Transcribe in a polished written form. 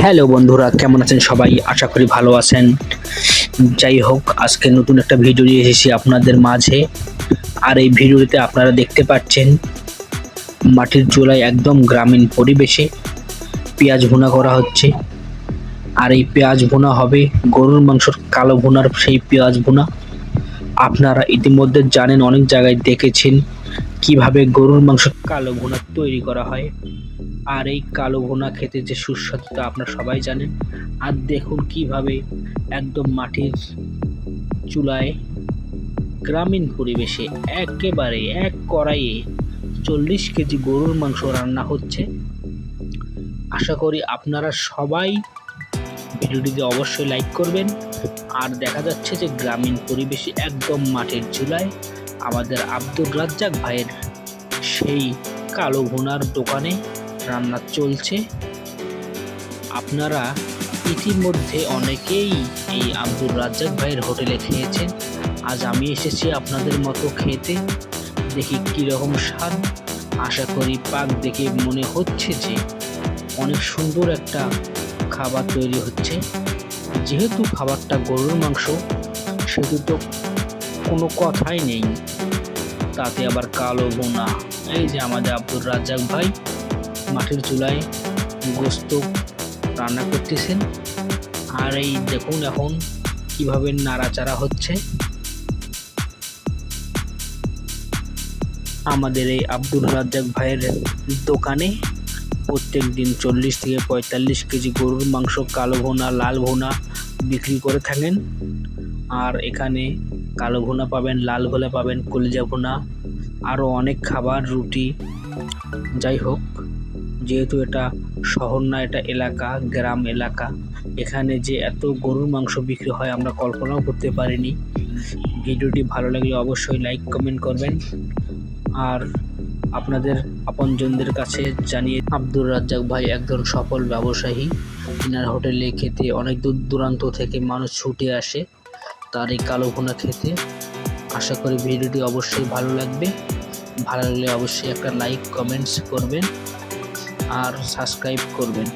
Hello বন্ধুরা, কেমন আছেন সবাই? আশা করি ভালো আছেন। যাই হোক, আজকে নতুন একটা ভিডিও নিয়ে এসেছি আপনাদের মাঝে। আর এই ভিডিওতে আপনারা দেখতে পাচ্ছেন মাটির চুলায় একদম গ্রামীণ পরিবেশে পেঁয়াজ ভুনা করা হচ্ছে। আর এই পেঁয়াজ ভুনা হবে গরুর মাংসর কালো ভুনার সেই পেঁয়াজ ভুনা। আপনারা ইতিমধ্যে জানেন, অনেক জায়গায় দেখেছেন কিভাবে গরুর মাংস কালো ভুনা তৈরি করা হয়। আর এই কালো ভুনা খেতে যে সুস্বাদু তা আপনারা সবাই জানেন। আর দেখুন কিভাবে একদম মাটির চুলায় গ্রামীণ পরিবেশে একেবারে এক কড়াইয়ে 40 কেজি গরুর মাংস রান্না হচ্ছে। আশা করি আপনারা সবাই ভিডিওটিতে অবশ্যই লাইক করবেন। আর দেখা যাচ্ছে যে গ্রামীণ পরিবেশে একদম মাটির চুলায় আমাদের আব্দুর রাজ্জাক ভাইয়ের সেই কালো ভুনার দোকানে রান্না চলছে। আপনারা ইতিমধ্যে অনেকেই এই আব্দুর রাজ্জাক ভাইয়ের হোটেলে খেয়েছেন। আজ আমি এসেছি আপনাদের মতো খেতে, দেখি কীরকম স্বাদ। আশা করি পাক দেখে মনে হচ্ছে যে অনেক সুন্দর একটা খাবার তৈরি হচ্ছে। যেহেতু খাবারটা গরুর মাংস, সেহেতু তো কোনো কথাই নেই, তাতে আবার কালো ভুনা। এই যে আমাদের আব্দুর রাজ্জাক ভাই মাটির চুলায় গোস্ত রান্না করতেছেন। আর এই দেখুন এখন কিভাবে নাড়াচাড়া হচ্ছে। আমাদের এই আব্দুর রাজ্জাক ভাইয়ের দোকানে প্রত্যেক দিন 40 থেকে 45 কেজি গরুর মাংস কালো ভুনা, লাল ভুনা বিক্রি করে থাকেন। আর এখানে কালো ভুনা পাবেন, লাল ভুনা পাবেন, কলিজা ভুনা, আরও অনেক খাবার, রুটি। যাই হোক, যেহেতু এটা শহর না, এটা এলাকা, গ্রাম এলাকা, এখানে যে এত গরুর মাংস বিক্রি হয় আমরা কল্পনাও করতে পারিনি। ভিডিওটি ভালো লাগলে অবশ্যই লাইক কমেন্ট করবেন। আর আপনাদের আপনজনদের কাছে জানিয়ে, আব্দুর রাজ্জাক ভাই একজন সফল ব্যবসায়ী। এনার হোটেলে খেতে অনেক দূর দূরান্ত থেকে মানুষ ছুটে আসে তার এই কালো ভুনা খেতে। আশা করি ভিডিওটি অবশ্যই ভালো লাগবে। ভালো লাগলে অবশ্যই একটা লাইক কমেন্টস করবেন আর সাবস্ক্রাইব করবেন।